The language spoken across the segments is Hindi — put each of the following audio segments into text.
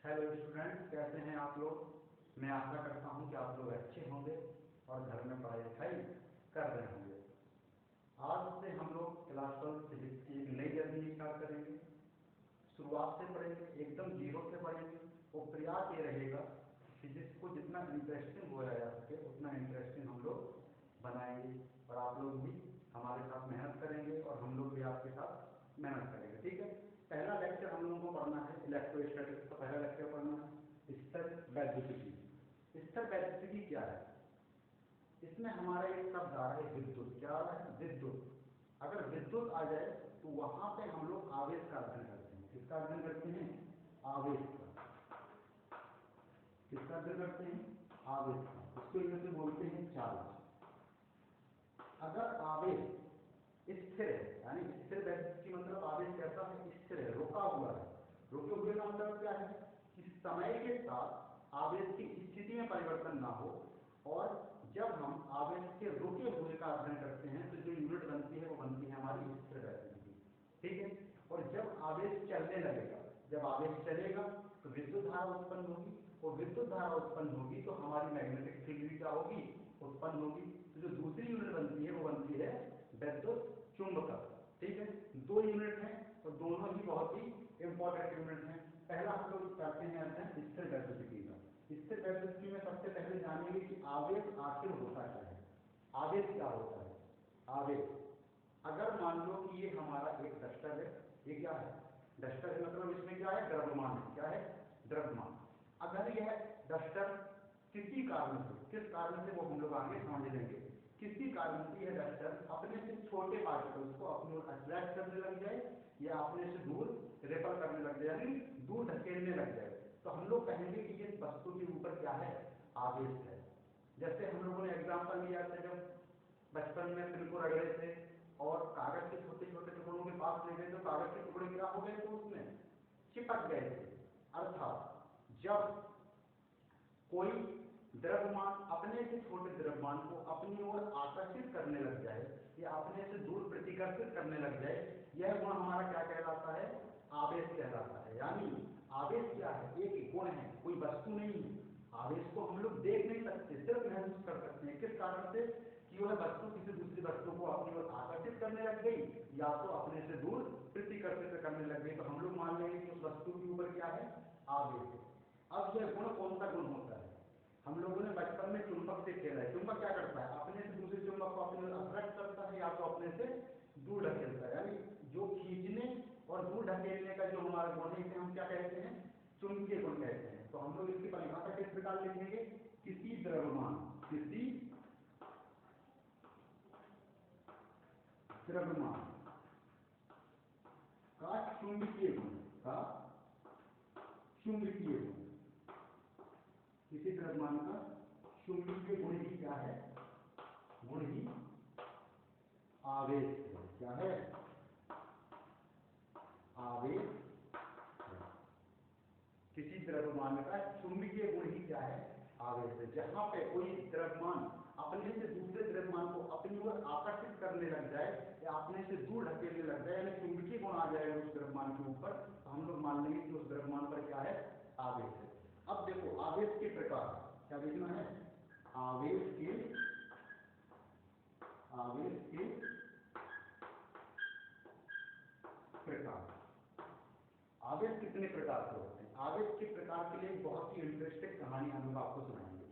हेलो स्टूडेंट्स, कैसे हैं आप लोग। मैं आशा करता हूं कि आप लोग अच्छे होंगे और घर में पढ़ाई लिखाई कर रहे होंगे। आज से हम लोग क्लास 12 फिजिक्स की एक नई जर्नी स्टार्ट करेंगे। शुरुआत से पढ़ेंगे, एकदम जीरो से पढ़ेंगे। वो प्रयास ये रहेगा फिजिक्स को जितना इंटरेस्टिंग बनाया जा सके उतना इंटरेस्टिंग हम लोग बनाएंगे, और आप लोग भी हमारे साथ मेहनत करेंगे और हम लोग भी आपके साथ मेहनत करेंगे। ठीक है, पहला लेक्चर हम लोगों को पढ़ना है इलेक्ट्रोस्टैटिक्स का। पहला लेक्चर पढ़ना है स्थिरवैद्युतिकी। स्थिरवैद्युतिकी क्या है? इसमें हमारा एक शब्द आ रहा है विद्युत। क्या आ रहा है? विद्युत। अगर विद्युत आ जाए तो वहां पे हम लोग आवेश का अध्ययन करते हैं। किसका अध्ययन करते हैं? आवेश का। किसका अध्ययन करते हैं? आवेश का। उसको इंग्लिश में बोलते हैं चार्ज। अगर आवेश स्थिर है, यानी स्थिर वैद्युतिकी मतलब आवेश कैसा है? स्थिर है, रुका हुआ है। रुके हुए का मतलब क्या है? कि समय के साथ आवेश की स्थिति में परिवर्तन ना हो, और जब हम आवेश के रुके हुए का अध्ययन करते हैं तो जो यूनिट बनती है वो बनती है हमारी स्थिर वैद्युतिकी। ठीक है, और जब आवेश चलने लगेगा, जब आवेश चलेगा तो विद्युत धारा उत्पन्न होगी, और विद्युत धारा उत्पन्न होगी तो हमारी मैग्नेटिक फील्ड भी क्या होगी? उत्पन्न होगी। तो जो दूसरी यूनिट बनती है वो बनती है विद्युत चुंबकत्व। ठीक है, दो यूनिट हैं और दोनों ही बहुत ही इंपॉर्टेंट यूनिट हैं। पहला हम लोग करते हैं अध्ययन स्थिर वैद्युतिकी का। स्थिर वैद्युतिकी में सबसे पहले जानेंगे कि आवेश आखिर होता क्या है। आवेश क्या होता है? आवेश, अगर मान लो कि ये हमारा एक डस्टर है। ये क्या है? डस्टर है, मतलब इसमें क्या है? द्रव्यमान है। क्या है? द्रव्यमान। अगर यह डस्टर किसी कारण से, किस कारण से वो हम लोग आगे समझ लेंगे, किसी कारण से यह डस्टर अपने से छोटे पार्टिकल्स को अपनी ओर अट्रैक्ट करने लग जाए या अपने से दूर रेपल करने लग जाए, यानी दूर धकेलने लग जाए, तो हम लोग कहेंगे कि इस वस्तु के ऊपर क्या है? आवेश है। जैसे हम लोगों ने एग्जाम्पल लिया था जब बचपन में पेन को रगड़े थे और कागज के छोटे छोटे टुकड़ों के पास ले गए तो कागज के टुकड़े क्या हो गए थे? उसमें चिपक गए थे। अर्थात जब कोई द्रव्यमान अपने से छोटे द्रव्यमान को अपनी ओर आकर्षित करने लग जाए या अपने से दूर प्रतिकर्षित करने लग जाए, यह गुण हमारा क्या कहलाता है? आवेश कहलाता है। यानी आवेश क्या है? एक गुण है, कोई वस्तु नहीं है। आवेश को हम लोग देख नहीं सकते, सिर्फ महसूस कर सकते हैं। किस कारण से? कि वह वस्तु किसी दूसरी वस्तु को अपनी ओर आकर्षित करने लग गई या तो अपने से दूर प्रतिकर्षित करने लग गई, तो हम लोग मान लेंगे कि उस वस्तु के ऊपर क्या है? आवेश है। अब यह गुण कौन सा गुण होता है? हम लोगों ने बचपन में चुंबक से खेला है। चुंबक क्या करता है? अपने से दूसरे चुंबक को अपने ओर अट्रैक्ट करता है या तो अपने से दूर ढकेलता है। यानी जो खींचने और दूर ढकेलने का जो हमारा गुण है इसे हम क्या कहते हैं? चुंबकीय गुण कहते हैं। तो हम लोग इसकी परिभाषा किस प्रकार लिखेंगे? किसी द्रव्यमान, किसी द्रव्यमान का चुंबकीय गुण, का चुंबकीय गुण, किसी द्रव्यमान का चुंबकीय गुण ही क्या है? गुण ही आवेश है। क्या है? आवेश है। किसी द्रव्यमान का चुंबकीय गुण ही क्या है? आवेश है। जहां पे कोई द्रव्यमान अपने से दूसरे द्रव्यमान को अपनी ओर आकर्षित करने लग जाए या अपने से दूर ढकेलने लग जाए, यानी चुंबकीय गुण आ जाएगा उस द्रव्यमान के ऊपर, तो हम लोग मान लेंगे कि उस द्रव्यमान पर क्या है? आवेश है। अब देखो आवेश के प्रकार क्या देखना है? आवेश के प्रकार। आवेश कितने प्रकार के होते हैं? आवेश के प्रकार के लिए एक बहुत ही इंटरेस्टिंग कहानी हम लोग आपको सुनाएंगे।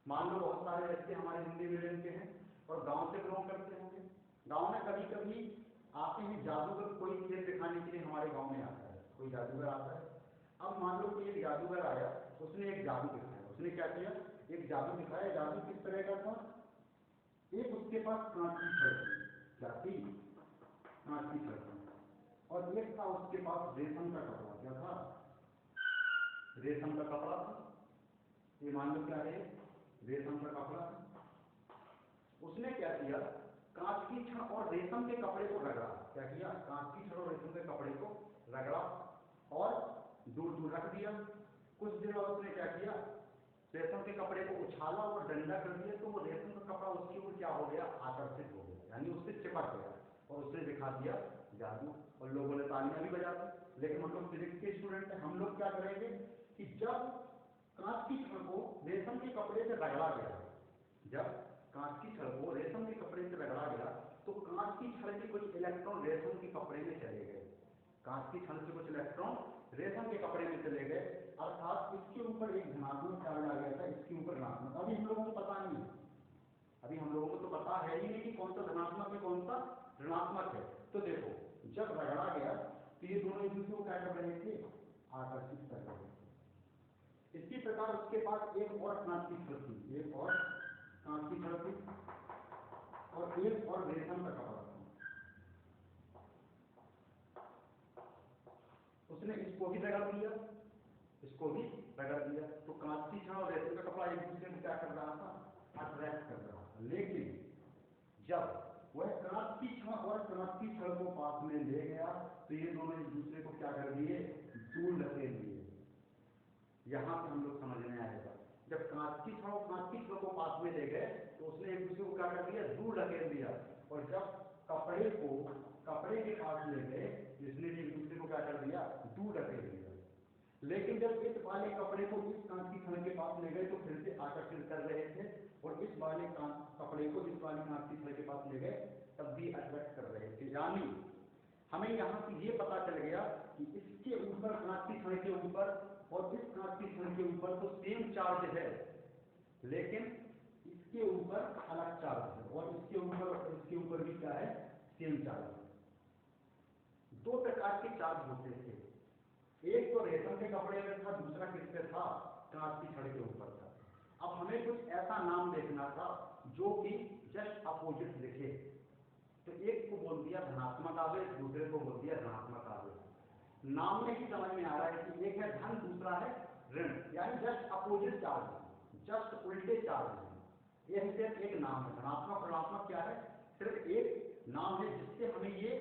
मान लो बहुत सारे बच्चे हमारे हिंदी मीडियम के हैं और गांव से बिलोंग करते होंगे। गांव में कभी कभी आते हैं जादूगर, कोई खेल दिखाने के लिए हमारे गांव में आता है, कोई जादूगर आता है। अब मान लो कि एक जादूगर आया, उसने एक जादू दिखाया। उसने क्या किया? एक जादू दिखाया। जादू किस तरह का था? एक उसके पास कांच की छड़ थी। क्या थी? कांच की छड़ थी। और एक था उसके पास रेशम का कपड़ा। क्या था? रेशम का कपड़ा था। ये मान लो क्या है? रेशम का कपड़ा है। उसने क्या किया? कांच की छड़ और रेशम के कपड़े को रगड़ा। क्या किया? कांच की छड़ और रेशम के कपड़े को रगड़ा और दूर दूर रख दिया। कुछ देर बाद उसने क्या किया? रेशम के कपड़े को उछाला और डंडा कर दिया, तो वो रेशम का कपड़ा उसके ऊपर क्या हो गया? आकर्षित हो गया, यानी उससे चिपक गया और उसने दिखा दिया जादू, और लोगों ने तालियां भी बजा दी। लेकिन हम लोग फिजिक्स के स्टूडेंट हैं, हम लोग क्या करेंगे कि जब कांच की छड़ को रेशम के कपड़े से रगड़ा गया, जब कांच की छड़ को रेशम के कपड़े से रगड़ा गया तो कांच की छड़ के कुछ इलेक्ट्रॉन रेशम के कपड़े में चले गए, कांच की छड़ से कुछ इलेक्ट्रॉन रेशम के कपड़े में चले गए, अर्थात इसके ऊपर एक धनात्मक चार्ज आ गया था, इसके ऊपर ऋणात्मक। अभी हम लोगों को पता नहीं है, अभी हम लोगों को तो पता है ही नहीं कि कौन सा धनात्मक है कौन सा ऋणात्मक है। तो देखो जब रगड़ा गया तो ये दोनों एक दूसरे को क्या कर रहे थे, आकर्षित कर रहे थे। इसी प्रकार उसके पास एक और कांच की छड़ थी, एक और कांच की छड़ थी और एक और रेशम का कपड़ा था, उसने इसको भी रगड़ दिया, इसको भी रगड़ दिया, तो कांच की छड़ और रेशम का कपड़ा एक दूसरे को क्या कर रहा था, अट्रैक्ट कर रहा था। लेकिन जब वह कांच की छड़ और कांच की छड़ को पास में ले गया तो ये दोनों एक दूसरे को क्या कर दिए, दूर ढकेल दिए। यहां से हम लोग समझ में आएगा, जब कांच की छड़ और कांच की छड़ को पास में ले गए तो उसने एक दूसरे को क्या कर दिया, दूर ढकेल दिया, और जब कपड़े को कपड़े के पास ले गए इसने भी एक दूसरे को क्या कर दिया, दूर ढकेल दिया। लेकिन जब इस वाले कपड़े को इस कांच की छड़ के पास ले गए तो फिर से आकर्षित कर रहे थे, और इस वाले कपड़े को जिस वाली कांच की छड़ के पास ले गए तब भी अट्रैक्ट कर रहे थे। यानी हमें यहाँ से ये पता चल गया कि इसके ऊपर कांच की छड़ के ऊपर और इस कांच की छड़ के ऊपर तो सेम चार्ज है, लेकिन इसके ऊपर अलग चार्ज है, और इसके ऊपर भी क्या है, सेम चार्ज है। दो प्रकार के चार्ज होते थे, एक तो रेशम के कपड़े में था, दूसरा किस पे था, कांच की छड़ के ऊपर था। अब हमें कुछ ऐसा नाम देखना था जो कि जस्ट अपोजिट लिखे, तो एक को बोल दिया धनात्मक आवेश, दूसरे को बोल दिया ऋणात्मक आवेश। नाम में ही समझ में आ रहा है कि एक है धन, दूसरा है ऋण, यानी जस्ट अपोजिट चार्ज, जस्ट उल्टे चार्ज है। यह सिर्फ एक नाम है, धनात्मक ऋणात्मक क्या है, सिर्फ एक नाम है, जिससे हमें ये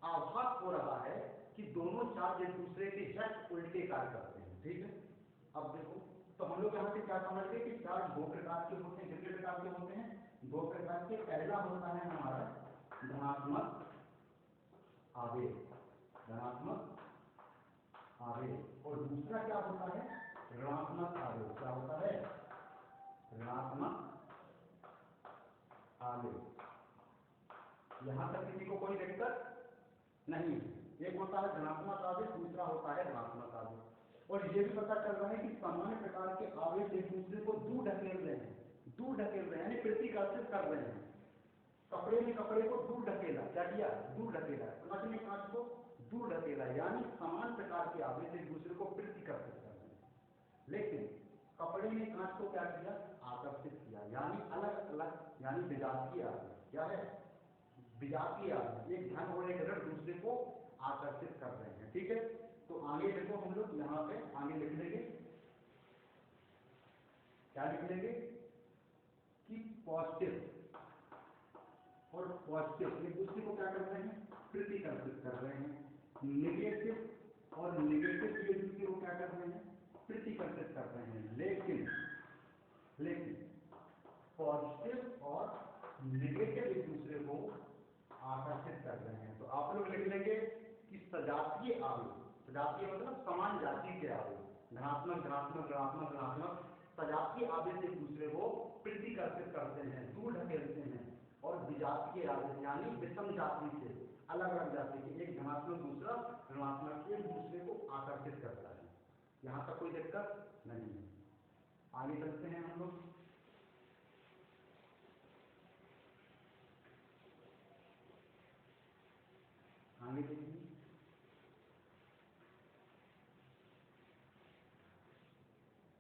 आभास हो रहा है कि दोनों चार्ज एक दूसरे के जस्ट उल्टे कार्य करते हैं। ठीक है, अब देखो तो हम लोग यहाँ से क्या समझ गए कि चार्ज दो प्रकार के होते हैं। कितने प्रकार के होते हैं, दो प्रकार के। पहला होता है हमारा धनात्मक आवेश, धनात्मक आवेश, और दूसरा क्या होता है, ऋणात्मक आवेश। क्या होता है, ऋणात्मक आवेश। यहां तक किसी को कोई दिक्कत नहीं। एक होता है धनात्मक आवेश, दूसरा होता है ऋणात्मक आवेश। और ये भी पता चल रहा है कि सामान्य प्रकार के आवेश एक दूसरे को दूर ढकेल रहे हैं, दूर ढकेल रहे हैं, यानी प्रतिकर्षित कर रहे हैं। कपड़े ने कपड़े को दूर ढकेला, क्या किया, दूर ढकेला, कांच ने कांच को दूर ढकेला, यानी समान प्रकार के आवेश एक दूसरे को प्रतिकर्षित कर रहे हैं। लेकिन कपड़े ने कांच को क्या किया, आकर्षित किया, यानी अलग अलग, यानी विजातीय आवेश। क्या है, विजातीय आवेश, एक धन और एक ऋण दूसरे को आकर्षित कर रहे हैं। ठीक है, तो आगे देखो हम लोग यहाँ पे आगे लिख लेंगे, क्या लिख लेंगे कि पॉजिटिव और पॉजिटिव एक दूसरे को क्या कर रहे हैं, प्रतिकर्षित कर रहे हैं। नेगेटिव और नेगेटिव एक दूसरे को क्या कर रहे हैं, प्रतिकर्षित कर रहे हैं। लेकिन पॉजिटिव और नेगेटिव एक दूसरे को आकर्षित कर रहे हैं। तो आप लोग लिख लेंगे कि सजातीय आवेश, सजातीय मतलब समान जाति के आवेश, धनात्मक धनात्मक ऋणात्मक ऋणात्मक, सजातीय आवेश एक दूसरे को प्रतिकर्षित करते हैं, दूर ढकेलते हैं। और विजातीय आवेश यानी विषम जाति से, अलग अलग जाति के, एक धनात्मक दूसरा ऋणात्मक, एक दूसरे को आकर्षित करता है। यहाँ तक कोई दिक्कत नहीं है। आगे चलते हैं हम लोग। आगे देखिए,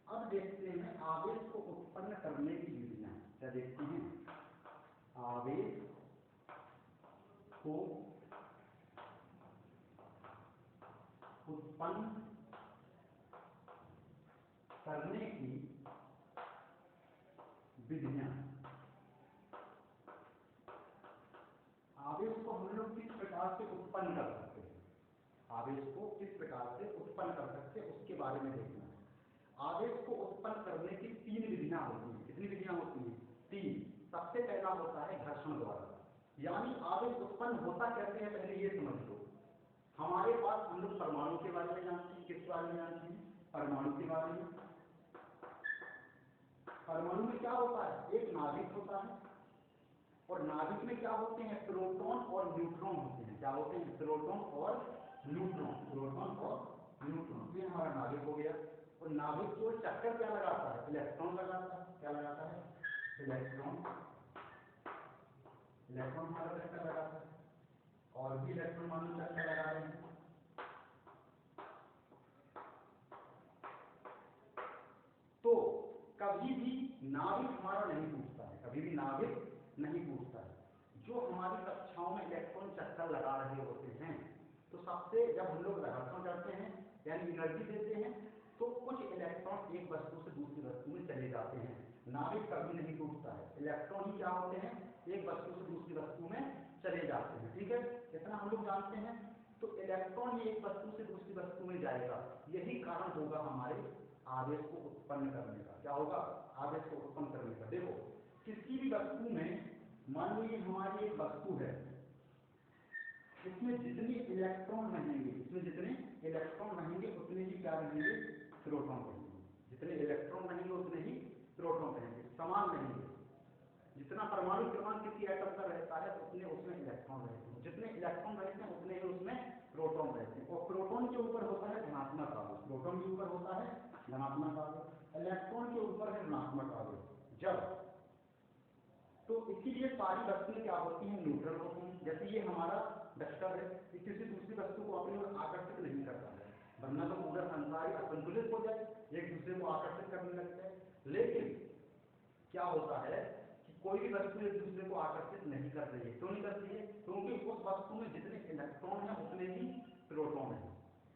अब देखते हैं आवेश को उत्पन्न करने की विधियां। क्या देखते हैं, आवेश को उत्पन्न करने की विधियां। आवेश को हम लोग किस प्रकार से उत्पन्न कर सकते हैं, आवेश को किस प्रकार से उत्पन्न कर सकते हैं उसके बारे में देखना है। आवेश को उत्पन्न करने की तीन विधियां होती हैं। कितनी विधियां होती हैं, तीन। सबसे पहला होता है घर्षण द्वारा, यानी आवेश उत्पन्न होता कैसे है पहले ये समझ लो। हमारे पास हम लोग परमाणु के बारे में जानते हैं, किस बारे में जानते हैं, परमाणु के बारे में। परमाणु में क्या होता है, एक नाभिक होता है और नाभिक में क्या होते हैं, प्रोटॉन और न्यूट्रॉन होते हैं। क्या होते हैं, प्रोटॉन और न्यूट्रॉन, प्रोटॉन और न्यूट्रॉन। ये हमारा नाभिक हो गया। और नाभिक को चक्कर क्या लगाता है, इलेक्ट्रॉन लगाता है। क्या लगाता है, इलेक्ट्रॉन। इलेक्ट्रॉन हमारा चक्कर लगाता है और भी इलेक्ट्रॉन मान चक्कर लगा रहे हैं। तो कभी भी नाभिक हमारा नहीं पूछता है, कभी भी नाभिक नहीं पूछता है। जो हमारी कक्षाओं में इलेक्ट्रॉन चक्कर लगा रहे होते हैं, तो सबसे जब हम लोग घर्षण करते हैं यानी एनर्जी देते हैं, तो कुछ इलेक्ट्रॉन एक वस्तु से दूसरी वस्तु में चले जाते हैं। नाभिक कभी नहीं टूटता है, इलेक्ट्रॉन ही क्या होते हैं, एक वस्तु से दूसरी वस्तु में चले जाते हैं। ठीक है, इतना हम लोग जानते हैं। तो इलेक्ट्रॉन ही एक वस्तु से दूसरी वस्तु में जाएगा, यही कारण होगा हमारे आवेश को उत्पन्न करने का। क्या होगा, आवेश को उत्पन्न करने का। देखो किसी भी वस्तु में, मान लीजिए हमारी एक वस्तु है, इसमें जितने इलेक्ट्रॉन रहेंगे, इसमें जितने इलेक्ट्रॉन रहेंगे उतने ही क्या रहेंगे, प्रोटॉन रहेंगे। जितने इलेक्ट्रॉन रहेंगे उतने ही प्रोटॉन रहेंगे, समान रहेंगे। जितना परमाणु क्रमांक किसी एटम का रहता है उतने उसमें इलेक्ट्रॉन रहते हैं, जितने इलेक्ट्रॉन रहते हैं उतने ही उसमें प्रोटॉन रहते हैं। और प्रोटॉन के ऊपर होता है धनात्मक आवेश, प्रोटॉन के ऊपर होता है धनात्मक आवेश, इलेक्ट्रॉन के ऊपर है ऋणात्मक आवेश। जब तो इसीलिए सारी वस्तुएं क्या होती हैं, न्यूट्रल होती हैं। जैसे ये हमारा डस्टर है, ये किसी दूसरी वस्तु को अपनी ओर आकर्षित नहीं करता है, वरना तो पूरा संसार ही असंतुलित हो जाए, एक दूसरे को आकर्षित करने लगता है। लेकिन क्या होता है कि कोई भी वस्तु एक दूसरे को आकर्षित नहीं कर रही है। क्यों नहीं कर रही है, क्योंकि उस वस्तु में जितने इलेक्ट्रॉन है उतने ही प्रोटॉन है।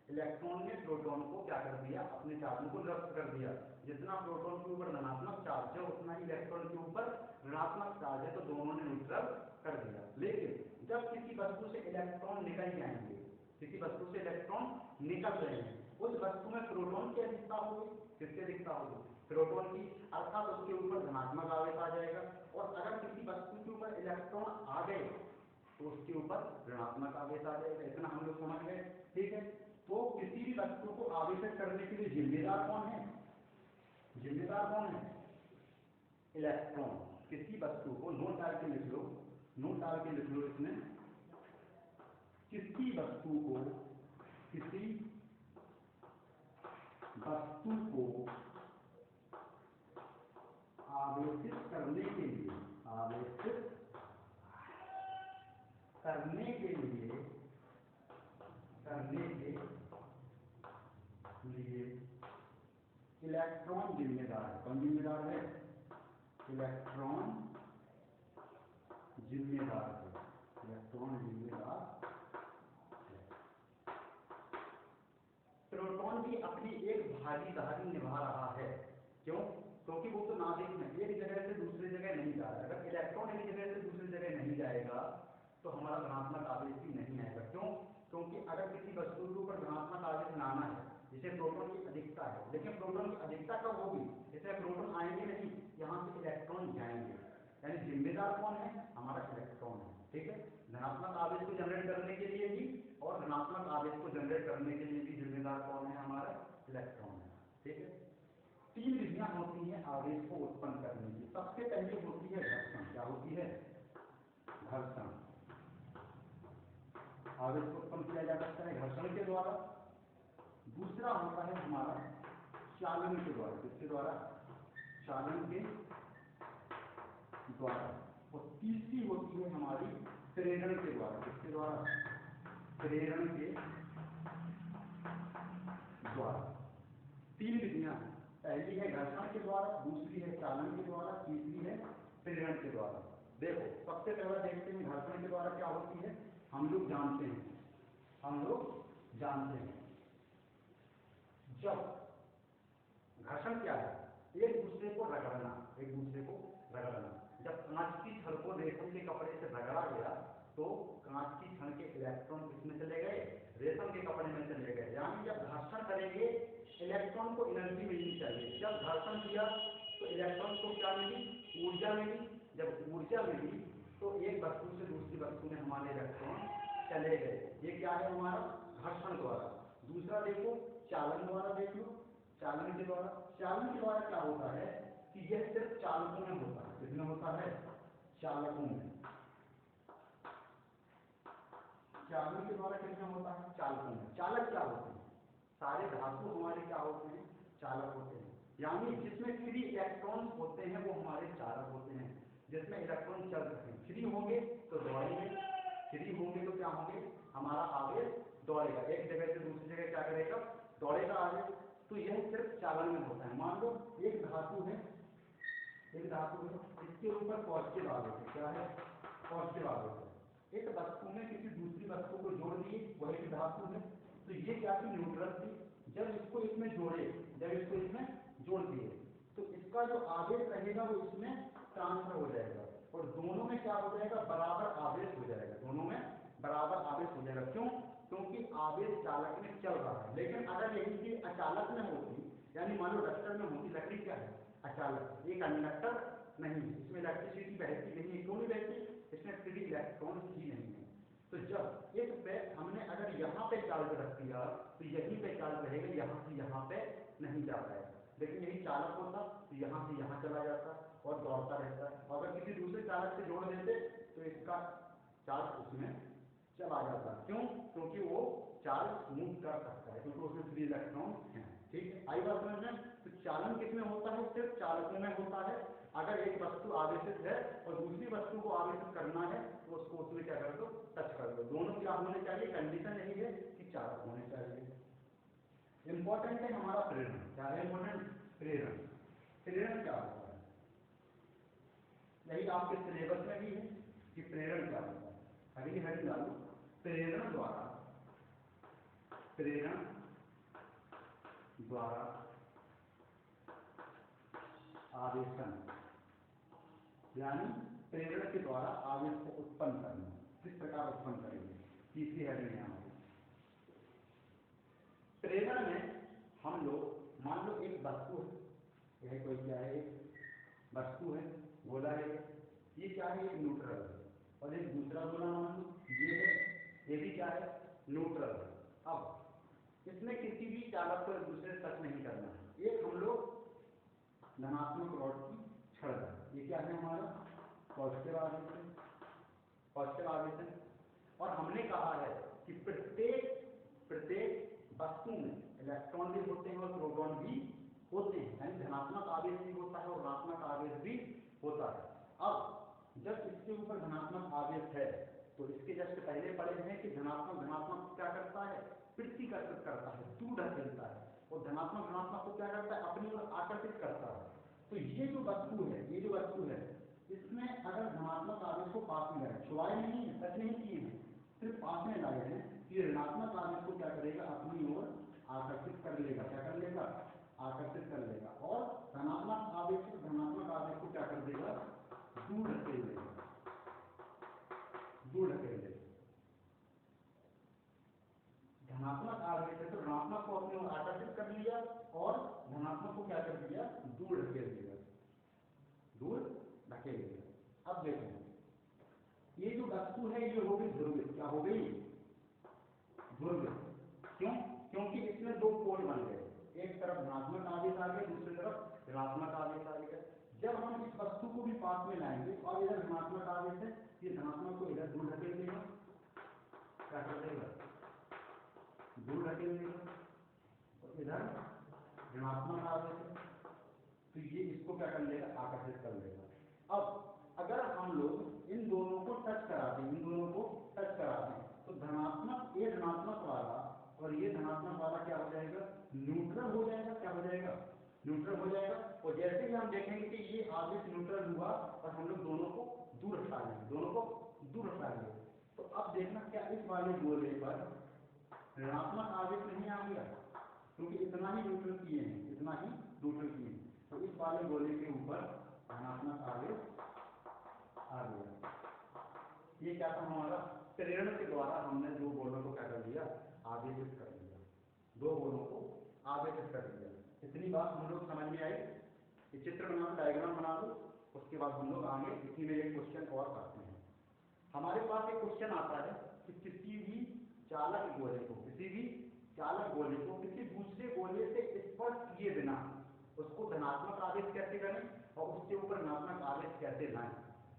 इलेक्ट्रॉन ने प्रोटॉन को क्या कर दिया, अपने चार्ज को निरस्त कर दिया। जितना प्रोटॉन के ऊपर धनात्मक चार्ज है उतना ही इलेक्ट्रॉन के ऊपर ऋणात्मक चार्ज है, तो दोनों ने न्यूट्रल कर दिया। लेकिन जब किसी वस्तु से इलेक्ट्रॉन निकल जाएंगे, किसी वस्तु से इलेक्ट्रॉन निकल रहे हैं, उस वस्तु में प्रोटॉन की अधिकता होगी। किसकी अधिकता होगी, प्रोटॉन की, अर्थात उसके ऊपर धनात्मक आवेश आ जाएगा। और अगर किसी वस्तु के ऊपर इलेक्ट्रॉन आ गए तो उसके ऊपर ऋणात्मक आवेश आ जाएगा। इतना हम लोग समझ गए। ठीक है, तो किसी भी वस्तु को आवेशित करने के लिए जिम्मेदार कौन है, जिम्मेदार कौन है, इलेक्ट्रॉन। किसी वस्तु को नोट डाल के लिख लो, नोट डाल के लिख लो इसमें, किसी वस्तु को, किसी वस्तु को आवेशित करने के लिए, आवेशित करने के लिए, करने के लिए इलेक्ट्रॉन जिम्मेदार है। कौन जिम्मेदार है, इलेक्ट्रॉन जिम्मेदार है, इलेक्ट्रॉन जिम्मेदार है। प्रोटॉन भी अपनी एक भागीदारी निभा रहा है। क्यों, क्योंकि वो तो नाभिक में एक जगह से दूसरी जगह नहीं जा रहा है। अगर इलेक्ट्रॉन एक जगह से दूसरी जगह नहीं जाएगा तो हमारा धनात्मक आवेश भी नहीं आएगा। क्यों, क्योंकि अगर किसी वस्तु के ऊपर धनात्मक आवेश लाना है, जिसे प्रोटॉन की अधिकता है, लेकिन प्रोटॉन की अधिकता कब होगी, इसमें प्रोटॉन आएंगे नहीं, यहाँ से इलेक्ट्रॉन जाएंगे। यानी जिम्मेदार कौन है, हमारा इलेक्ट्रॉन है। ठीक है, धनात्मक आवेश को जनरेट करने के लिए भी और ऋणात्मक आवेश को जनरेट करने के लिए भी जिम्मेदार कौन है, हमारा इलेक्ट्रॉन है। ठीक है, तीन विधियां होती हैं आवेश को उत्पन्न करने की। सबसे पहले होती है घर्षण। क्या होती है, घर्षण। आवेश को उत्पन्न किया जा सकता है घर्षण के द्वारा। दूसरा होता है हमारा चालन के द्वारा। किसके द्वारा, चालन के द्वारा। और तीसरी होती है हमारी प्रेरण के द्वारा। किसके द्वारा, प्रेरण के द्वारा। तीन विधियां हैं, पहली है घर्षण के द्वारा, दूसरी है चालन के द्वारा, तीसरी है प्रेरण के द्वारा। देखो सबसे पहले देखते हैं घर्षण के द्वारा क्या होती है। हम लोग जानते हैं, हम लोग जानते हैं जब घर्षण क्या है, एक दूसरे को रगड़ना, एक दूसरे को रगड़ना। जब कांच की छड़ को रेशम के कपड़े से रगड़ा गया तो कांच की छड़ के इलेक्ट्रॉन किसमें चले गए, रेशम के कपड़े में चले गए। यानी जब घर्षण करेंगे इलेक्ट्रॉन को एनर्जी मिलनी चाहिए। जब घर्षण किया तो इलेक्ट्रॉन को क्या मिली, ऊर्जा मिली। जब ऊर्जा मिली तो एक वस्तु से दूसरी वस्तु में हमारे इलेक्ट्रॉन चले गए। ये क्या है, हमारा घर्षण द्वारा। दूसरा देखो चालन द्वारा, देख लो चालन के द्वारा। चालन के द्वारा क्या होता है कि यह सिर्फ चालकों में होता है। किसमें होता है? चालकों में। चालन के द्वारा किसमें होता है? चालकों में। चालक क्या होते हैं? सारे धातु हमारे क्या होते हैं? चालक होते हैं। यानी जिसमें फ्री इलेक्ट्रॉन होते हैं वो हमारे चालक होते हैं। जिसमें इलेक्ट्रॉन चल रहे हैं, फ्री होंगे तो दौड़ेंगे, फ्री होंगे तो क्या होंगे? हमारा आवेश दौड़ेगा, एक जगह से दूसरी जगह क्या करेगा? दौड़ेगा आवेश। तो यह सिर्फ चालन में होता है। मान लो एक धातु है, एक धातु है, इसके ऊपर पॉजिटिव आवेश है। क्या है? पॉजिटिव आवेश है। एक वस्तु में किसी दूसरी वस्तु को जोड़ दिए, वह एक धातु है, तो ये क्या थी? न्यूट्रल थी। जब इसको इसमें जोड़े, जब इसको इसमें जोड़ दिए तो इसका जो आवेश रहेगा वो इसमें ट्रांसफर हो जाएगा और दोनों में क्या हो जाएगा? बराबर आवेश हो जाएगा। दोनों में बराबर आवेश हो जाएगा। क्यों? क्योंकि आवेश चालक में चल रहा है। लेकिन अगर यही चीज अचालक में होती, यानी मान लो डक्टर में होती, लकड़ी क्या है? अचालक, एक कंडक्टर नहीं, इसमें इलेक्ट्रिसिटी बहती नहीं है। क्यों नहीं बहती? इसमें फ्री इलेक्ट्रॉन ही नहीं है। तो जब एक पे हमने अगर यहाँ पे चार्ज रख दिया तो यहीं पे चार्ज रहेगा, यहाँ से यहाँ पे नहीं जा पाएगा। लेकिन यही चालक होता तो यहाँ से यहाँ चला जाता और दौड़ता रहता। अगर किसी दूसरे चालक से जोड़ देते तो इसका चार्ज उसमें चला जाता। क्यों? क्योंकि वो चार्ज मूव कर सकता है, क्योंकि उसमें फ्री इलेक्ट्रॉन है। ठीक है, आई बात समझ में? तो चालन किसमें होता है? सिर्फ चालकों में होता है। अगर एक वस्तु आवेशित है और दूसरी वस्तु को आवेशित करना है तो उसको उसमें क्या कर दो? टच कर दो। दोनों क्या होने चाहिए? कंडीशन यही है कि चालक होने चाहिए। इंपॉर्टेंट है हमारा प्रेरण। क्या है इंपॉर्टेंट? प्रेरण। प्रेरण क्या होता है? यही आपके सिलेबस में भी है कि प्रेरण क्या होता है। हरी हरी डालो। प्रेरण द्वारा, प्रेरण द्वारा आवेशन, यानी प्रेरण के द्वारा आवेश को उत्पन्न करना। किस प्रकार उत्पन्न करेंगे? तीसरी हेडिंग है हमारी। प्रेरण में हम लोग मान लो एक वस्तु है, यह कोई क्या है? एक वस्तु है, गोला है, ये क्या है? एक न्यूट्रल है। और एक दूसरा गोला मान लो ये है, ये भी क्या है? न्यूट्रल है। अब इसमें किसी भी चालक को एक दूसरे से टच नहीं करना है। एक हम लोग धनात्मक रॉड की छड़ है, ये क्या है? हमारा पॉजिटिव आवेश है, पॉजिटिव आवेश है। और हमने कहा है कि प्रत्येक वस्तु में इलेक्ट्रॉन भी होते हैं और प्रोटॉन भी होते हैं, यानी धनात्मक आवेश भी होता है और ऋणात्मक आवेश भी होता है। अब जब इसके ऊपर धनात्मक आवेश है तो इसके जस्ट पहले पढ़े हैं कि धनात्मक क्या करता है? पृथ्वीकर्षित करता है, दूर ढकेलता है, और धनात्मक ऋणात्मक को क्या करता है? अपनी ओर आकर्षित करता है। तो ये जो वस्तु है, ये जो वस्तु है, इसमें अगर धनात्मक आवेश को पास में लाए, छुआए नहीं है, टच नहीं किए हैं, सिर्फ पास में लाए हैं, ये ऋणात्मक आवेश को क्या करेगा? अपनी ओर आकर्षित कर लेगा। क्या कर लेगा? आकर्षित कर लेगा। और धनात्मक आवेश को क्या कर देगा? दूर ढकेल देगा, दूर ढकेल देगा। धनात्मक आवेश है तो ऋणात्मक को अपनी ओर आकर्षित कर लिया और धनात्मक को क्या कर दिया? दूर ढकेल दिया, दूर ढकेल दिया। अब देखो ये जो वस्तु है ये हो गई ध्रुवित। क्या हो गई? ध्रुवित। क्यों? क्योंकि इसमें दो पोल बन गए, एक तरफ धनात्मक आवेश आ गया, दूसरी तरफ ऋणात्मक आवेश आ गया। जब हम इस वस्तु को भी पास में लाएंगे और इधर धनात्मक आवेश है, ये धनात्मक को इधर दूर ढकेल देगा। क्या कर देगा? दूर ढकेल देगा। और इधर ऋणात्मक आवेश है तो ये इसको क्या कर लेगा? आकर्षित कर लेगा। अब अगर हम लोग इन दोनों को टच करा दें, इन दोनों को टच करा दें तो धनात्मक, ये धनात्मक वाला और ये धनात्मक वाला क्या हो जाएगा? न्यूट्रल हो जाएगा। क्या हो जाएगा? न्यूट्रल हो जाएगा। और जैसे ही हम देखेंगे कि ये आवेश न्यूट्रल हुआ और हम लोग दोनों को दूर हटा लेंगे, दोनों को दूर हटा लेंगे, तो अब देखना क्या इस वाले गोले पर ऋणात्मक आवेश नहीं आ गया? क्योंकि इतना ही न्यूट्रल किए हैं, इतना ही न्यूट्रल किए हैं, तो इस वाले गोले के ऊपर धनात्मक आवेश आ गया। ये क्या था हमारा? प्रेरण के द्वारा हमने दो गोलों को क्या कर दिया? आवेशित कर दिया, दो गोलों को आवेशित कर दिया। इतनी बात हम लोग समझ में आई। ये चित्र बना दो, डायग्राम बना दो, उसके बाद हम लोग आगे इसी में एक क्वेश्चन और करते हैं। हमारे पास एक क्वेश्चन आता है कि किसी भी चालक गोले को, किसी भी चालक गोले को किसी दूसरे गोले से स्पर्श किए बिना उसको धनात्मक आवेश कैसे करें और उसके ऊपर ऋणात्मक आवेश कैसे लाएं,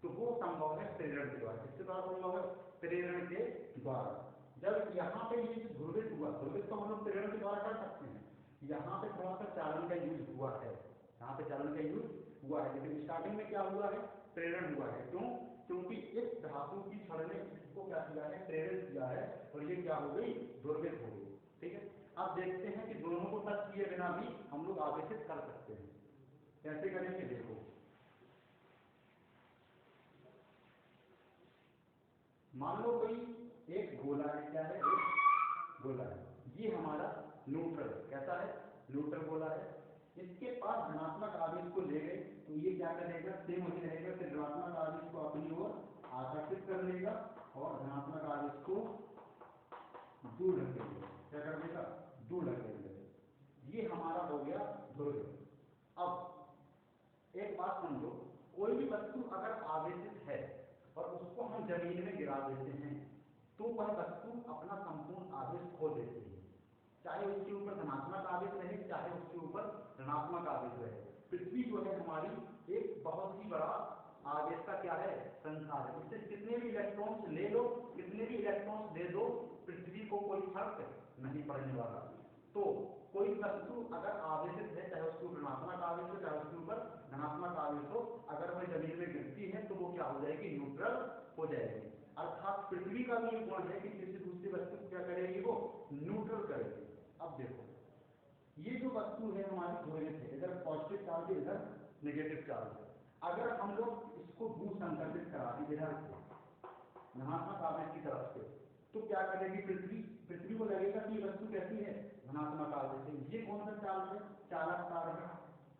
तो वो संभव है प्रेरण के द्वारा। किसके द्वारा संभव है? प्रेरण के द्वारा। जब यहाँ पे ये ध्रुवित हुआ, ध्रुवित तो हम लोग प्रेरण के द्वारा कर सकते हैं, यहाँ पे थोड़ा सा चालन का यूज हुआ है, यहाँ पे चालन का यूज हुआ है, लेकिन स्टार्टिंग में क्या हुआ है? प्रेरण हुआ है। क्यों? क्योंकि इस धातु की छड़ ने इसको क्या किया है? प्रेरित किया है, और ये क्या हो गई? ध्रुवित हो गई। ठीक है, अब देखते हैं कि दोनों को टच किए बिना भी हम लोग आवेशित कर सकते हैं। कैसे करेंगे देखो, मान लो कोई एक गोला है, क्या है? एक गोला है, ये हमारा न्यूट्रल, कैसा है? न्यूट्रल गोला है। इसके पास धनात्मक आवेश को ले गए तो ये क्या करेगा? सेम वही रहेगा, फिर ऋणात्मक आवेश को अपनी ओर आकर्षित कर लेगा और धनात्मक आवेश को दूर रखेगा। क्या कर देगा? दूर रखेगा। ये हमारा हो गया ध्रुव। अब एक बात समझो, कोई भी वस्तु अगर आवेशित है और उसको हम जमीन में गिरा देते हैं तो वह वस्तु अपना संपूर्ण आवेश खो देती है, चाहे उसके ऊपर धनात्मक आवेश रहे चाहे उसके ऊपर ऋणात्मक आवेश रहे। पृथ्वी जो है हमारी एक बहुत ही बड़ा आवेश का क्या है? संसार है। इससे कितने भी इलेक्ट्रॉन्स ले लो, कितने भी इलेक्ट्रॉन्स दे दो, पृथ्वी को कोई फर्क नहीं पड़ने वाला। तो कोई वस्तु अगर आवेशित है, चाहे उसके ऊपर ऋणात्मक आवेश हो चाहे उसके ऊपर धनात्मक आवेश हो, अगर वह जमीन में गिरती है तो वो क्या हो जाएगी? न्यूट्रल हो जाएगी। अर्थात पृथ्वी का भी एक गुण है कि किसी दूसरी वस्तु को क्या करेगी? वो न्यूट्रल करेगी। अब देखो, ये जो वस्तु है हमारी ध्रुवित है, इधर पॉजिटिव चार्ज है, इधर नेगेटिव चार्ज है। अगर हम लोग इसको भू संकल्पित करा दी इधर से धनात्मक आवेश की तरफ से, तो क्या करेगी पृथ्वी? पृथ्वी को लगेगा कि ये वस्तु कैसी है? धनात्मक आवेश है। ये कौन सा चार्ज है? चालक तार है।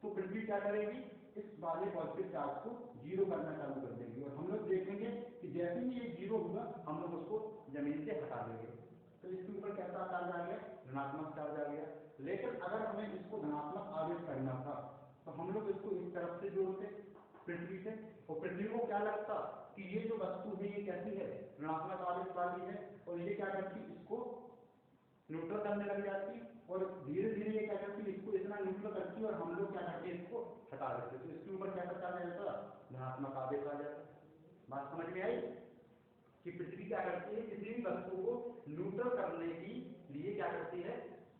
तो पृथ्वी क्या करेगी? इस वाले पॉजिटिव चार्ज को जीरो करना चालू कर देगी, और हम लोग देखेंगे कि जैसे ही ये जीरो होगा हम लोग उसको जमीन से हटा देंगे, तो इसके ऊपर कैसा चार्ज आ गया? ऋणात्मक चार्ज आ गया। लेकिन अगर हमें इसको धनात्मक आवेश करना था तो हम लोग इसको इस तरफ से जोड़ते पृथ्वी से, और पृथ्वी को क्या लगता कि ये जो वस्तु है ये कैसी है? ऋणात्मक आवेश वाली है, और ये क्या करती? इसको न्यूट्रल करने लग जाती, और धीरे धीरे ये क्या करती? इसको इतना न्यूट्रल करती और हम लोग क्या करते? इसको हटा देते, तो इसके ऊपर क्या करता जाता? धनात्मक आवेश आ जाता। बात समझ में आई कि पृथ्वी क्या करती है? किसी भी वस्तु को न्यूट्रल करने के लिए क्या करती है?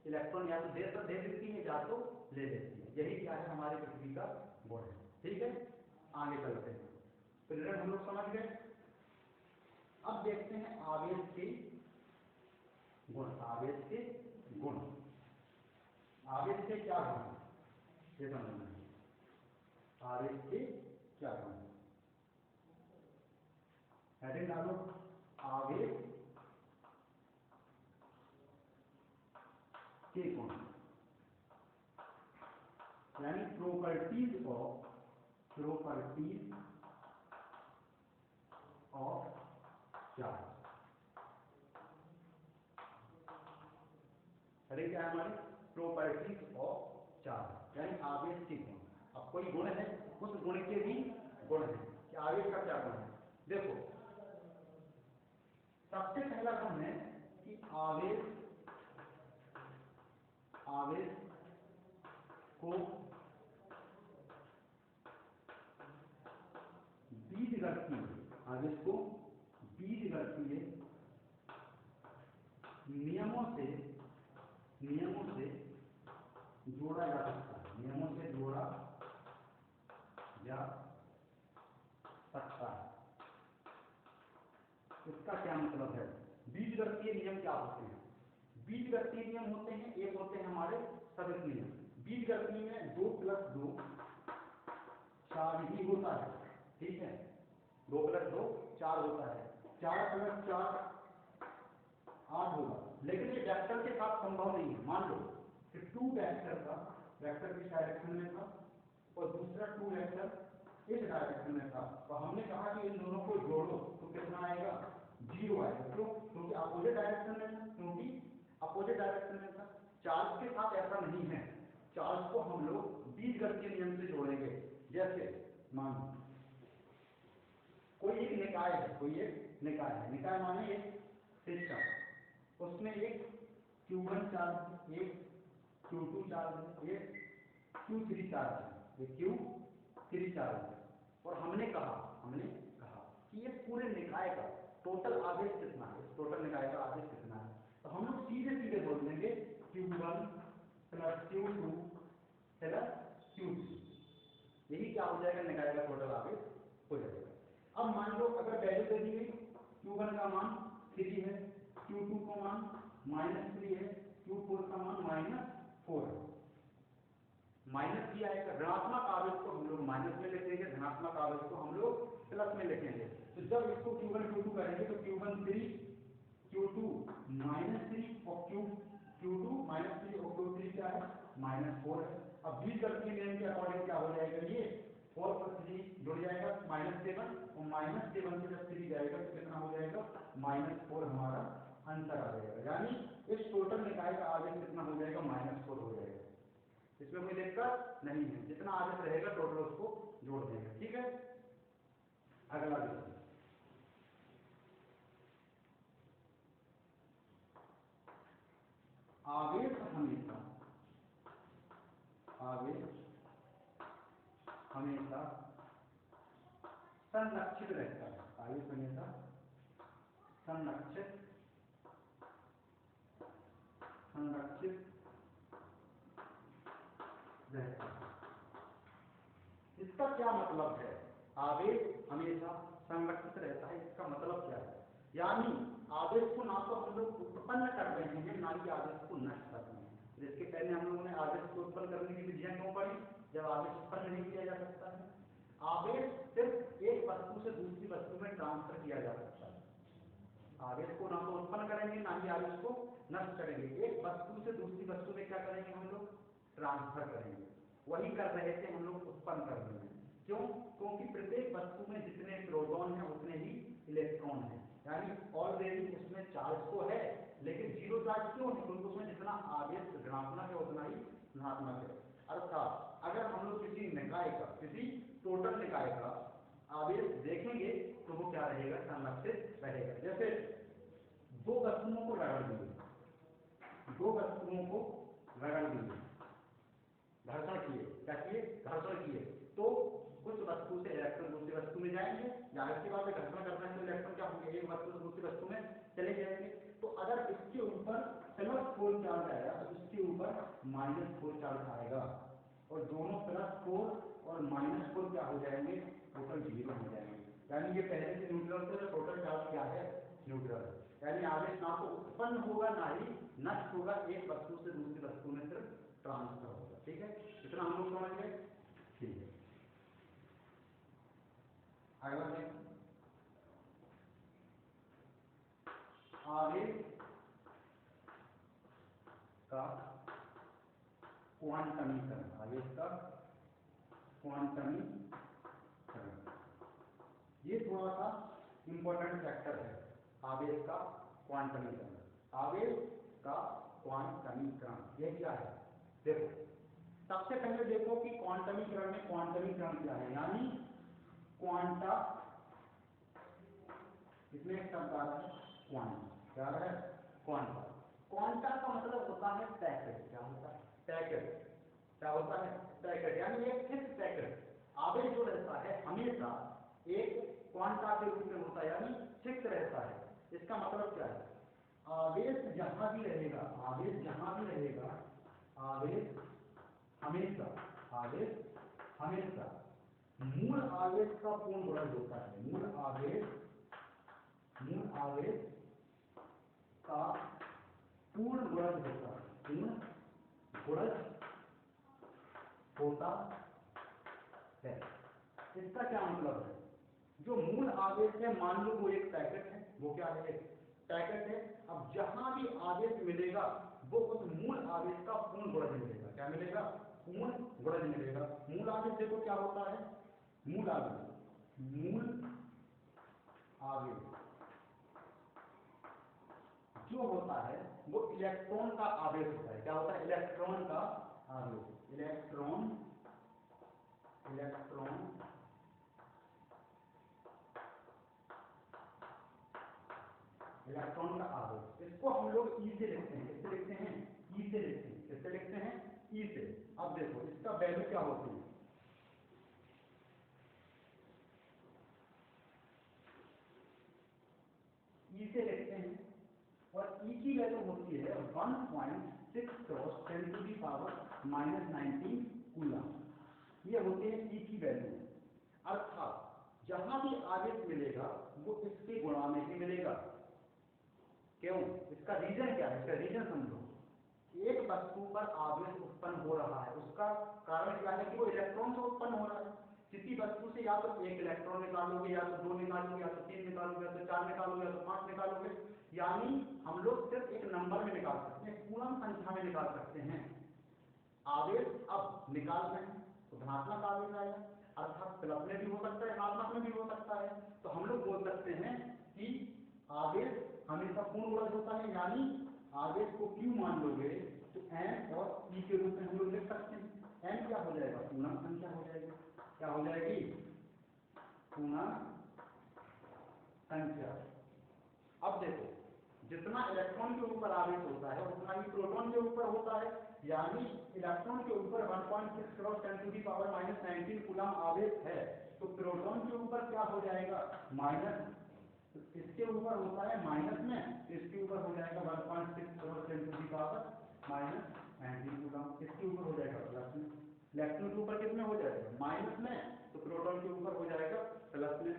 इलेक्ट्रॉन या तो दे देती है या तो ले लेती है। यही क्या है? हमारी पृथ्वी का गुण है। ठीक है, आगे चलते हैं। प्रेरण हम लोग समझ गए। अब देखते हैं आवेश के गुण। आवेश के गुण, आवेश के क्या गुण ये समझना है। आवेश के क्या गुण? हेडिंग डालो, आवेश के गुण, यानी प्रॉपर्टीज ऑफ चार्ज। अरे क्या है हमारे? प्रॉपर्टीज ऑफ चार्ज, यानी आवेश के गुण। अब कोई गुण है, उस गुण के भी गुण है कि आवेश का क्या गुण है। देखो, सबसे पहला गुण है कि आवेश को बीजगणितीय, आवेश को बीजगणितीय नियमों से जोड़ा जा सकता है। नियमों से जोड़ा जा सकता है। इसका क्या मतलब है? बीजगणितीय नियम क्या होते हैं? बीजगणितीय नियम होते हैं, एक होते हैं हमारे सदिश नियम। बीजगणितीय में 2 + 2 4 ही होता है। ठीक है, 2 + 2 4 होता है, 4 + 4 8 होगा। लेकिन ये वेक्टर के साथ संभव नहीं है। मान लो कि 2 वेक्टर का, वेक्टर किस डायरेक्शन में था और दूसरा 2 वेक्टर इस डायरेक्शन में था, तो हमने कहा कि इन दोनों को जोड़ो तो कितना आएगा? 0 आएगा। क्यों? क्योंकि अपोजिट डायरेक्शन में था, क्योंकि अपोजिट डायरेक्शन में था। चार्ज के साथ ऐसा नहीं है, चार्ज को हम लोग बीजगणितीय नियम से जोड़ेंगे। जैसे मान कोई एक निकाय है, निकाय माने एक सिस्टम, उसमें एक Q1 चार्ज है एक, Q2 चार्ज है एक, Q3 चार्ज है, ये Q3 चार्ज है। और हमने कहा कि ये पूरे निकाय का टोटल आवेश कितना है, टोटल निकाय का आवेश कितना है। तो हम लोग सीधे सीधे बोल देंगे Q1 plus Q2 plus Q3, यही क्या हो जाएगा, निकाय का टोटल आवेश हो जाएगा। अब मान लो अगर वैल्यू दे दी गई, Q1 का मान 3 है, Q2 का मान -3 है, Q4 का मान -4 है। माइनस दिया है, ऋणात्मक आवेश को हम लोग माइनस में लिखेंगे, धनात्मक आवेश को हम लोग प्लस में लिखेंगे। तो जब इसको Q1 Q2 करेंगे तो Q1 3, Q2 -3 और Q2 -3 और Q3 क्या है, -4 है। अब बीजगणितीय नियम के अकॉर्डिंग क्या हो जाएगा, ये 4 + 3 जुड़ जाएगा -7, और -7 से जब 3 जाएगा तो कितना हो जाएगा, -4 हमारा आंसर आ जाएगा। यानी इस टोटल निकाय का आवेश कितना हो जाएगा, -4 हो जाएगा। इसमें कोई दिक्कत नहीं है, जितना आवेश रहेगा टोटल उसको जोड़ देंगे। ठीक है, अगला देखिए, आवेश हमेशा संरक्षित रहता है, आवेश हमेशा संरक्षित रहता है। इसका क्या मतलब है, आवेश हमेशा संरक्षित रहता है, इसका मतलब क्या है, यानी आवेश को ना तो हम लोग उत्पन्न कर रहे हैं, ना कि आवेश को नष्ट कर रहे हैं। जिसके पहले हम लोगों ने आवेश को उत्पन्न करने की विधियां क्यों पढ़ी, जब आवेश उत्पन्न नहीं किया जा सकता है। आवेश सिर्फ एक वस्तु से दूसरी वस्तु में ट्रांसफर किया जा सकता है। आवेश को ना तो उत्पन्न करेंगे, ना ही आवेश को नष्ट करेंगे। एक वस्तु से दूसरी वस्तु में क्या करेंगे, हम लोग ट्रांसफर करेंगे। वही कर रहे थे हम लोग, उत्पन्न कर रहे हैं। क्यों, क्योंकि प्रत्येक वस्तु में जितने प्रोटॉन हैं उतने ही इलेक्ट्रॉन हैं। यानी ऑलरेडी उसमें चार्ज तो है, लेकिन जीरो चार्ज क्यों है, क्योंकि उसमें जितना आवेश ऋणात्मक है उतना ही धनात्मक है। अर्थात अगर हम लोग किसी निकाय का, किसी टोटल निकाय का आवेश देखेंगे तो वो क्या रहेगा, संरक्षित रहेगा। जैसे दो वस्तुओं को रगड़ दिए, घर्षण किए, क्या किए, घर्षण किए, तो कुछ वस्तु से इलेक्ट्रॉन दूसरी वस्तु में जाएंगे। जाहिर सी बात है, घर्षण करने से इलेक्ट्रॉन क्या होंगे, एक वस्तु से दूसरी वस्तु में चले जाएंगे। तो अगर इसके ऊपर +4 चार्ज आएगा तो इसके ऊपर -4 चार्ज आएगा, और दोनों +4 और -4 क्या हो जाएंगे, टोटल 0 हो जाएंगे। यानी ये पहले से न्यूट्रल थे, तो टोटल चार्ज क्या है, न्यूट्रल है। यानी आवेश ना तो उत्पन्न होगा ना ही नष्ट होगा, एक वस्तु से दूसरी वस्तु में सिर्फ ट्रांसफर होगा। ठीक है, इतना हम लोग समझ गए। ठीक है, अगला देखें, आवेश का क्वांटमीकरण, आवेश का क्वांटमीकरण, ये थोड़ा सा इंपॉर्टेंट फैक्टर है, आवेश का क्वांटमीकरण। आवेश का क्वांटमीकरण ये क्या है, देखो सबसे पहले देखो कि क्वांटमीकरण में क्वांटमीकरण क्या है, यानी क्वांटा, इसमें एक शब्द आ रहा है क्वांटा, क्या है, क्वांटा। क्वांटा का मतलब होता है पैकेट, क्या होता है, पैकेट, क्या होता है, पैकेट। यानी एक फिक्स पैकेट, आवेश जो रहता है हमेशा एक क्वांटा के रूप में होता है, यानी फिक्स रहता है। इसका मतलब क्या है, आवेश जहां भी रहेगा, आवेश जहां भी रहेगा, आवेश हमेशा, आवेश हमेशा मूल आवेश का पूर्ण गुणज होता है, मूल आवेश का पूर्ण गुणज होता है, पूर्ण गुणज होता है। इसका क्या मतलब है, जो मूल आवेश है, मान लो वो एक पैकेट है, वो क्या है, एक पैकेट है। अब जहां भी आवेश मिलेगा वो उस मूल आवेश का पूर्ण गुणज मिलेगा, क्या मिलेगा, पूर्ण गुणज मिलेगा। मूल आवेश देखो क्या होता है, मूल आवेश जो होता है वो इलेक्ट्रॉन का आवेश होता है, क्या होता है, इलेक्ट्रॉन का आवेश, इलेक्ट्रॉन का आवेश। इसको हम लोग ई से लिखते हैं, इससे लिखते हैं ई से लिखते हैं। किससे लिखते हैं? ई से। अब देखो इसका वैल्यू क्या होती है, ई से लिखते हैं और ई की वैल्यू होती है 1.6 cross 10 to the power -19 coulomb. ये होते हैं ई की वैल्यू। अर्थात जहां भी आवेश मिलेगा वो इसके गुणा में ही मिलेगा। क्यों? इसका रीजन क्या है? इसका रीजन समझो। एक वस्तु पर आवेश उत्पन्न हो रहा है, उसका कारण क्या है कि वो इलेक्ट्रॉन से उत्पन्न हो रहा है। किसी वस्तु से या तो एक इलेक्ट्रॉन निकालोगे, या तो दो निकालोगे, या तो तीन निकालोगे, या तो चार निकालोगे, या तो पांच निकालोगे। यानी हम लोग सिर्फ एक नंबर में निकाल सकते हैं, कूलम संख्या में निकाल सकते हैं। आवेश अब निकाल रहे हैं तो धनात्मक आवेश आएगा, अर्थात प्लस में भी हो सकता है, ऋणात्मक में भी हो सकता है। तो हम लोग बोल सकते हैं कि आवेश हमेशा पूर्ण वर्ग होता है, यानी आवेश को क्यू मान लोगे तो एन और ई के रूप में हम लोग लिख सकते हैं। एन क्या हो जाएगा? पूर्णांक संख्या हो जाएगी। क्या हो जाएगी? पूर्णांक संख्या। अब देखो जितना इलेक्ट्रॉन के ऊपर आवेश होता है उतना ही प्रोटॉन के ऊपर होता है, यानी इलेक्ट्रॉन के ऊपर 1.6 cross 10 to the power -19 coulomb आवेश है, तो प्रोटॉन के ऊपर क्या हो जाएगा? माइनस। इसके ऊपर होता है माइनस में, इसके ऊपर हो जाएगा 1.6 cross 10 to the power -19 coulomb. इसके ऊपर हो जाएगा प्लस में। इलेक्ट्रॉन के ऊपर कितने हो जाएगा? माइनस में, तो प्रोटॉन के ऊपर हो जाएगा प्लस में।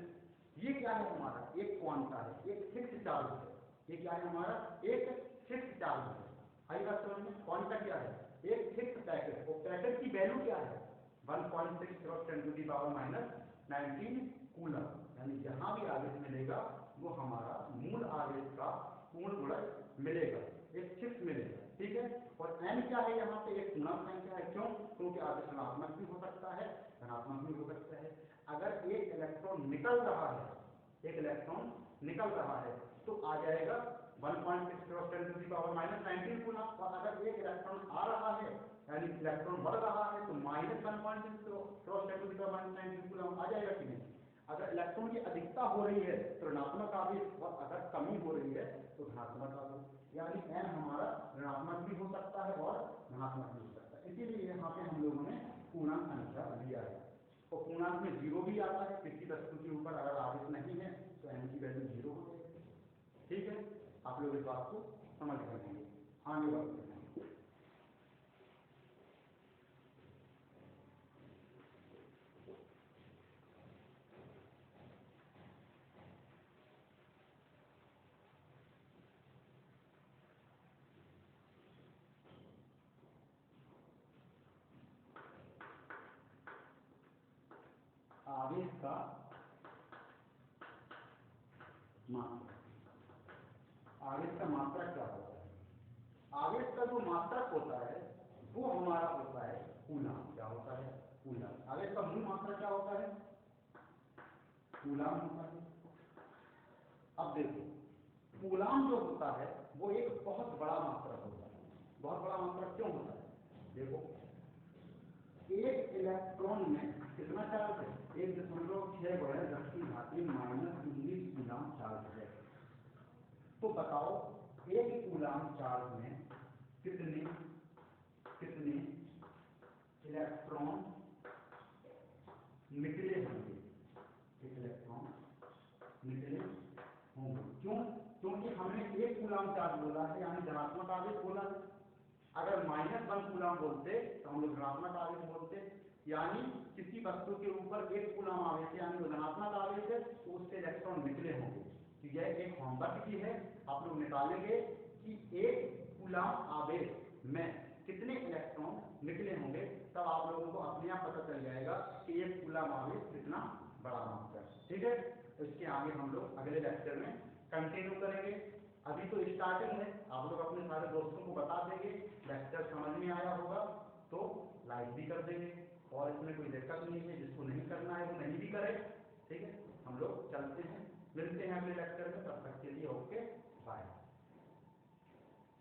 ये क्या है? हमारा एक क्वांटा है, एक फिक्स चार्ज है। ये क्या है? हमारा एक फिक्स चार्ज है। आई बात समझ में? क्वांटा क्या है? एक फिक्स पैकेट। और पैकेट की वैल्यू क्या है? 1.6 cross 10 to the power -19 coulomb. यानी जहां भी आवेश मिलेगा वो हमारा मूल आवेश का पूर्ण गुणक मिलेगा, एक फिक्स मिलेगा। ठीक है। और एन क्या है? यहाँ पे एक पूर्णांक संख्या है। क्यों? क्योंकि आवेश ऋणात्मक भी हो सकता है, धनात्मक भी हो सकता है। अगर एक इलेक्ट्रॉन निकल रहा है, एक इलेक्ट्रॉन निकल रहा है तो आ जाएगा 1.6 cross 10 to the power -19 coulomb. और अगर एक इलेक्ट्रॉन आ रहा है यानी इलेक्ट्रॉन बढ़ रहा है तो -1.6 cross 10 to the power -19 coulomb आ जाएगा कि नहीं? अगर इलेक्ट्रॉन की अधिकता हो रही है तो ऋणात्मक आवेश, और अगर कमी हो रही है तो धनात्मक आवेश। यानी एन हमारा ऋणात्मक भी हो सकता है और धनात्मक भी हो सकता है। इसीलिए यहाँ पे हम लोगों ने पूर्णांक संख्या लिया है। और पूर्णांक में जीरो भी आता है। किसी वस्तु के ऊपर अगर आवेश नहीं है तो एन की वैल्यू जीरो हो जाएगी। ठीक है, आप लोग इस बात को समझ गए होंगे। आगे बढ़ते हैं। आवेश का मात्रक। आवेश का मात्रक क्या होता है? आवेश का जो मात्रक होता है वो हमारा होता है कूलम। क्या होता है? कूलम। आवेश का मूल मात्रक क्या होता है? कूलम होता है। अब देखो कूलम जो होता है वो एक बहुत बड़ा मात्रक होता है। बहुत बड़ा मात्रक क्यों होता है? देखो एक इलेक्ट्रॉन में कितना चार्ज है? 1.6 × 10⁻⁻19 कूलम चार्ज है। तो बताओ एक कूलम चार्ज में कितने कितने इलेक्ट्रॉन निकले होंगे? एक इलेक्ट्रॉन निकले होंगे। क्यों? क्योंकि हमने एक कूलम चार्ज बोला है यानी धनात्मक आवेश बोला है। अगर -1 कूलम बोलते तो हम लोग ऋणात्मक आवेश बोलते। यानी किसी वस्तु के ऊपर एक कूलम आवेश है यानी धनात्मक आवेश है तो उससे इलेक्ट्रॉन निकले होंगे। तो यह एक होमवर्क की है, आप लोग निकालेंगे कि एक कूलम आवेश में कितने इलेक्ट्रॉन निकले होंगे, तब आप लोगों को अपने आप पता चल जाएगा कि एक कूलम आवेश कितना बड़ा मात्रा है। ठीक है, तो इसके आगे हम लोग अगले लेक्चर में कंटिन्यू करेंगे। अभी तो स्टार्टिंग है, आप लोग अपने सारे दोस्तों को बता देंगे। लेक्चर समझ में आया होगा तो लाइक भी कर देंगे, और इसमें कोई दिक्कत नहीं है। जिसको नहीं करना है वो नहीं भी करे। ठीक है, हम लोग चलते हैं, मिलते हैं अगले लेक्चर में। तब तक के लिए ओके, बाय।